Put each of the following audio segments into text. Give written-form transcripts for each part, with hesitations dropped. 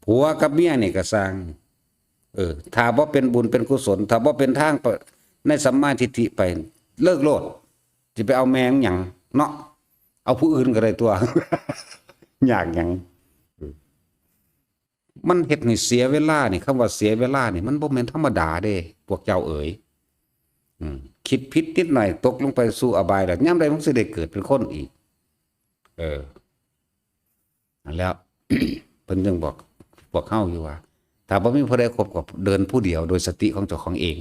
ผัวกับเมียนี่ก็สร้างถ้าบ่เป็นบุญเป็นกุศลถ้าบ่เป็นทางในสัมมาทิฏฐิไปเลิกโลดสิไปเอาแมงหยังเนาะเอาผู้อื่นก็ได้ตัว อยากหยังมันเฮ็ดให้เสียเวลานี่คำว่าเสียเวลานี่มันบ่แม่นธรรมดาเด้พวกเจ้าเอ๋ยคิดผิดนิดหน่อยตกลงไปสู่อบายแล้วยามใดมันสิได้เกิดเป็นคนอีกนั่นแล้ว เพิ่นจึงบอกพวกเฮาอยู่ว่าถ้าบ่มีผู้ใดคบกับเดินผู้เดียวโดยสติของเจ้าของเอง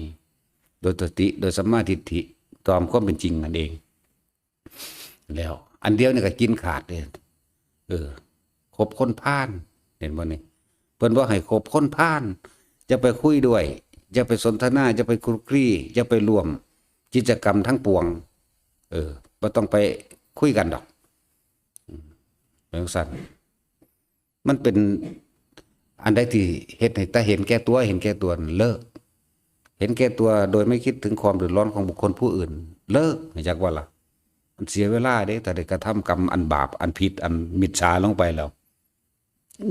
โดยสติโดยสัมมาทิฏฐิตามความเป็นจริงนั่นเองแล้วอันเดียวนี่ก็กินขาดเลยคบคนพาลเห็นบ่นี่เพิ่นบ่ให้คบคนพาลจะไปคุยด้วยจะไปสนทนาจะไปคลุกคลีจะไปร่วมกิจกรรมทั้งปวงบ่ต้องไปคุยกันดอกเป็นสั่นมันเป็นอันใดที่เฮ็ดให้แต่เห็นแก่ตัวเห็นแก่ตัวเลิกเห็นแก่ตัวโดยไม่คิดถึงความเดือดร้อนของบุคคลผู้อื่นเลิกไม่จักว่าล่ะมันเสียเวลาเด้แต่ได้กระทำกรรมอันบาปอันผิดอันมิจฉาลงไปแล้ว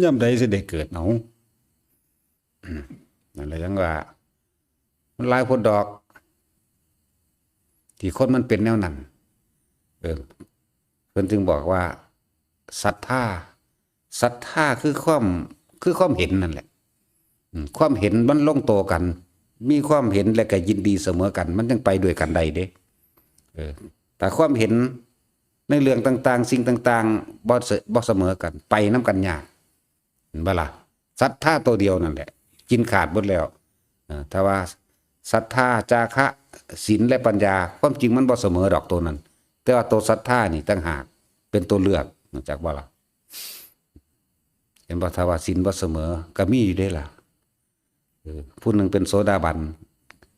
ย่ำใดสิได้เกิดเอานั่นแหละจังว่ามันหลายคนดอกที่คนมันเป็นแนวนั้นเพิ่นจึงบอกว่าศรัทธาคือความเห็นนั่นแหละความเห็นมันลงตัวกันมีความเห็นและก็ยินดีเสมอกันมันยังไปด้วยกันได้เด้แต่ความเห็นในเรื่องต่างๆสิ่งต่างๆบ่เสมอกันไปน้ำกันยากเห็นบ่ล่ะศรัทธาตัวเดียวนั่นแหละกินขาดหมดแล้วถ้าว่าศรัทธาจาคะศีลและปัญญาความจริงมันบ่เสมอดอกตัวนั้นแต่ว่าตัวศรัทธานี่ต่างหากเป็นตัวเลือกนอกจากบ่ล่ะเห็นบ่ถ้าว่าศีลบ่เสมอก็มีอยู่ได้ล่ะผู้หนึ่งเป็นโสดาบัน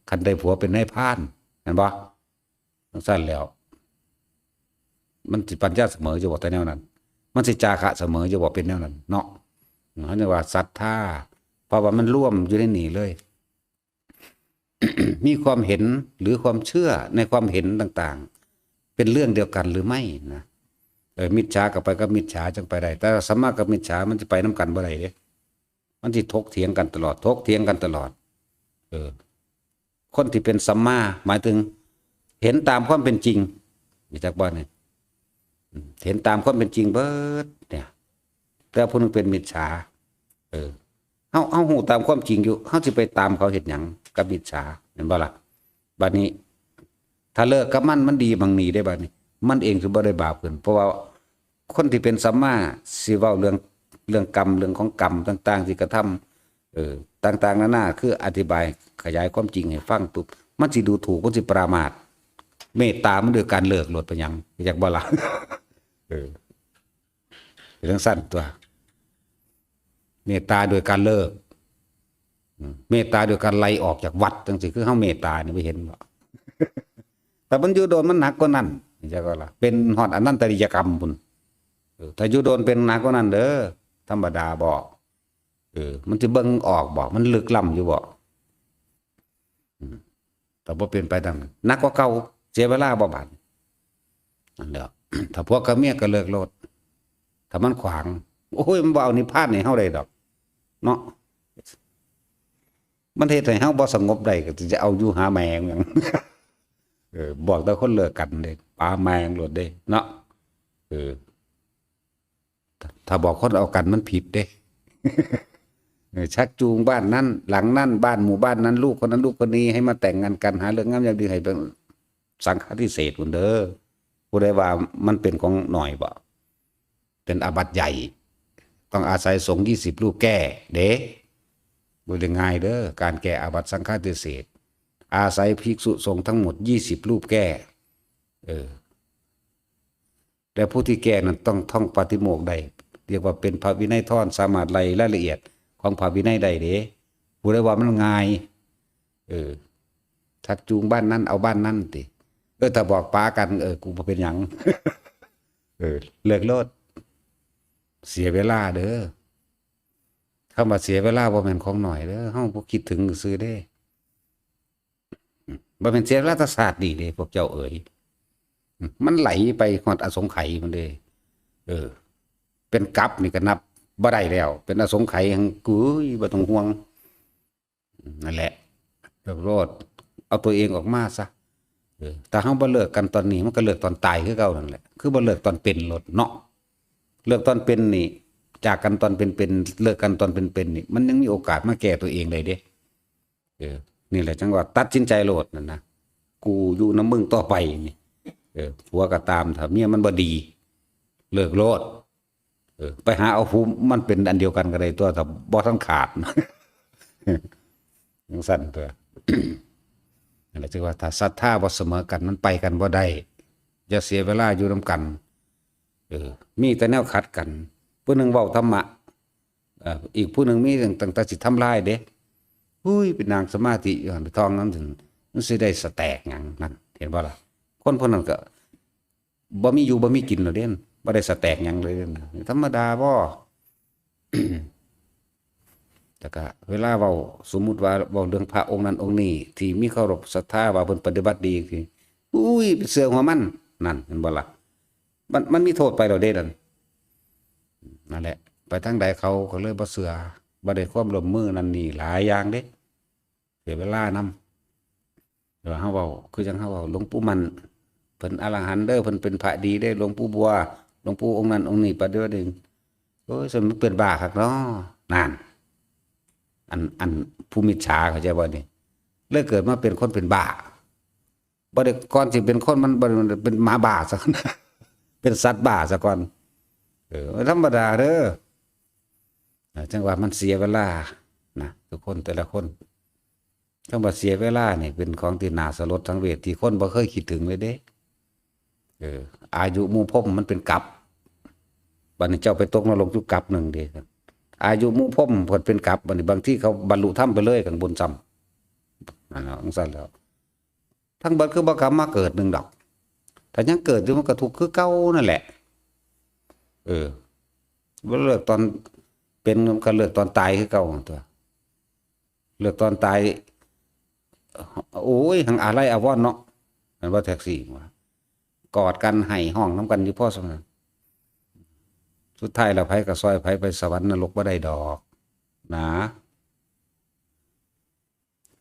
คันได้ผัวเป็นนายพรานเห็นบ่ทั้งสั้นแล้วมันสิปัญญาเสมอจะบอกแต่แนวนั้นมันสิจาคะเสมอจะบอกเป็นแนวนั้นเนาะเขาเรียกว่าศรัทธาเพราะว่ามันร่วมอยู่ในนี่เลย มีความเห็นหรือความเชื่อในความเห็นต่างๆเป็นเรื่องเดียวกันหรือไม่นะมิจฉากับไปกับมิจฉาจังไปได้แต่สัมมากับมิจฉามันจะไปน้ำกันบ่ได้เด้มันสิถกเถียงกันตลอดคนที่เป็นสัมมาหมายถึงเห็นตามความเป็นจริงมีจักบ่เนี่ยเห็นตามความเป็นจริงเบิดเนี่ยแต่ผู้นึงเป็นมิจฉาเฮาฮู้ตามความจริงอยู่เฮาสิไปตามเขาเฮ็ดหยังกับมิจฉาเห็นบ่ล่ะบัดนี้ถ้าเลิกกับมันดีบางนี้ได้บัดนี้มันเองสิบ่ได้บาปขึ้นเพราะว่าคนที่เป็นสัมมาสิเว้าเรื่องกรรมเรื่องของกรรมต่างๆที่กระทำต่างๆนานาคืออธิบายขยายความจริงให้ฟังปุ๊บมันสิดูถูกมันสิปรามาสเมตตามันด้วยการเลิกโลดไปหยังอยากบ่ล่ะเรื่องสั้นตัวเมตตาโดยการเลิกเมตตาโดยการไล่ออกจากวัดจังซี่คือเฮาเมตตานี่บ่เห็นบ่แต่มันอยู่โดนมันหนักกว่านั้นจักว่าล่ะเป็นฮอดอนันตริยกรรมพุ่นถ้าอยู่โดนเป็นหนักกว่านั้นเด้อธรรมดาบ่มันสิเบิ่งออกบ่มันลึกล้ำอยู่บ่แต่บ่เป็นไปดังนั้นหนักกว่าเก่าเสียเวลาบ่บาดนั่นแหละ ถ้าพวกกับเมียก็เลิกโลดถ้ามันขวางโอ้ยมันบ่เอานิพพานให้เฮาได้ดอกเนาะมันเฮ็ดให้เฮาบ่สงบได้ก็จะเอาอยู่หาแมงหยัง บอกแต่คนเลิกกันเด้ปาแมงโลดเด้เนาะถ้าบอกคนเอากันมันผิดเด้ ชักจูงบ้านนั้นหลังนั้นบ้านหมู่บ้านนั้นลูกคนนั้นลูกคนนี้ให้มาแต่งงานกันหาเรื่องงามยามดีให้เป็นสังฆาทิเศษพุ่นเด้อผู้ใดว่ามันเป็นของหน่อยบ่เป็นอาบัติใหญ่ต้องอาศัยสงฆ์20 รูปแก้เด้บ่ได้ง่ายเด้อการแก้อาบัติสังฆาทิเศษอาศัยภิกษุสงฆ์ทั้งหมด20 รูปแก้แต่ผู้ที่แก้นั้นต้องท่องปาฏิโมกข์ได้เรียกว่าเป็นพระวินัยท่อนสามารถไล่รายละเอียดของพระวินัยได้เด้ผู้ใดว่ามันง่ายชักจูงบ้านนั้นเอาบ้านนั้นติถ้าบอกป้ากันกูบ่เป็นหยัง เลิกโลดเสียเวลาเด้อคำว่าเสียเวลาบ่แม่นของหน่อยเด้อเฮาบ่คิดถึงซื่อเด้บ่แม่นเสียเวลาศาสตร์ดีเด้พวกเจ้าเอ๋ยมันไหลไปฮอดอสงไขยมันเด้เป็นกับนี่ก็นับ บ่ได้แล้ว เป็นอสงไขยหังกุ้ยบ่ต้องห่วงนั่นแหละเลิกโลดเอาตัวเองออกมาซะแต่เฮาบ่เลิกกันตอนนี้มันก็เลิกตอนตายคือเก่านั่นแหละคือบ่เลิกตอนเป็นโลดเนาะเลิกตอนเป็นนี่จากกันตอนเป็นเลิกกันตอนเป็นนี่มันยังมีโอกาสมาแก้ตัวเองเลยเด้นี่แหละจังว่าตัดสินใจโลดนั่นนะกูอยู่นำมึงต่อไปนี่ผัวก็ตามถ้าเมียมันบ่ดีเลิกโลดไปหาเอาภูมิมันเป็นอันเดียวกันก็ได้ตัวถ้าบ่ทันขาดจังซั่นตัวนั่นแหละจึงว่าถ้าศรัทธาบ่เสมอกันมันไปกันบ่ได้อย่าเสียเวลาอยู่นำกันมีแต่แนวขัดกันผู้หนึงเว้าธรรมะอีกผู้หนึงมีตั้งแต่สิทำลายเด้หุ้ยเป็นนางสมาธิอยู่หั่นไปท่องนั้นถึงมันสิได้สแตกหยังนั่นเห็นบ่ล่ะคนพวกนั้นก็บ่มีอยู่บ่มีกินแล้วเด้นบ่ได้สแตกหยังเลยธรรมดาบ่ แต่ก็เวลาเว้าสมมุติว่าเว้าเรื่องพระองค์นั้นองค์นี้ที่มีเคารพศรัทธาว่าเพิ่นปฏิบัติดีคืออุ้ยเป็นเสือหัวมันนั่นเห็นบ่ล่ะมันมีโทษไปแล้วเด้นั่นแหละไปทางใดเขาก็เลยบ่เชื่อบ่ได้ความร่วมมือนั่นนี่หลายอย่างเด้เสียเวลานำเดี๋ยวเฮาเว้าคือจังเฮาเว้าหลวงปู่มันเพิ่นอรหันต์เด้อเพิ่นเป็นพระดีเด้หลวงปู่บัวหลวงปู่องค์นั้นองค์นี้ปฏิบัติดีโอ้ยสมมุติเป็นบ้าคักเนาะนั่นอันผู้มิจฉาเข้าใจบ่นี่เลยเกิดมาเป็นคนเป็นบ้าบ่ได้ก่อนสิเป็นคนมันบ่เป็นหมาบ้าซะก่อน เป็นสัตว์บ้าซะก่อนธรรมดาเด้อจังว่ามันเสียเวลานะทุกคนแต่ละคนคำว่าเสียเวลานี่เป็นของที่น่าสลดสังเวชที่คนบ่เคยคิดถึงเลยเด้อายุหมู่พรหมมันเป็นกลับบัดนี้เจ้าไปตกนรกอยู่กลับหนึ่งเด้อายุหมู่พรหมเพิ่นเป็นกลับบัดนี้บางที่เขาบรรลุธรรมไปเลยข้างบนซ้ำนั่นแหละจังซั่นแล้วทั้งเบิดคือบ่กลับมาเกิดหนึ่งดอกถ้ายังเกิดอยู่มันก็ทุกข์คือเก่านั่นแหละบ่เลิกตอนเป็นก็เลิกตอนตายคือเก่าตัวเลิกตอนตายโอ้ยหังอะไรอาวรณ์เนาะมันว่าแท็กซี่ว่ากอดกันให้ห้องน้ำกันอยู่พ่อสมัยสุดท้ายแล้วไผก็ซอยไผไปสวรรค์นรกบ่ได้ดอกนะ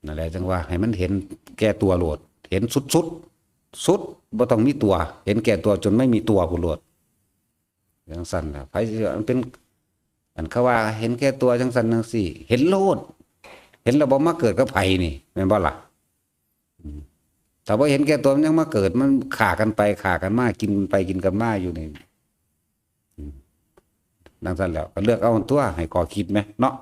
นั่นแหละจังว่าให้มันเห็นแก่ตัวโลดเห็นสุดบ่ต้องมีตัวเห็นแก่ตัวจนไม่มีตัวผู้โลดจังซั่นล่ะไผสิมันเป็นอันเขาว่าเห็นแก่ตัวจังซั่นจังซี่เห็นโลดเห็นแล้วบ่มาเกิดกับไผนี่แม่นบ่ล่ะถ้าบ่เห็นแก่ตัวมันยังมาเกิดมันฆ่ากันไปฆ่ากันมากินไปกินกันมาอยู่นี่ดังนั้นแล้วก็เลือกเอาตัวให้ก่อคิดไหมเนาะ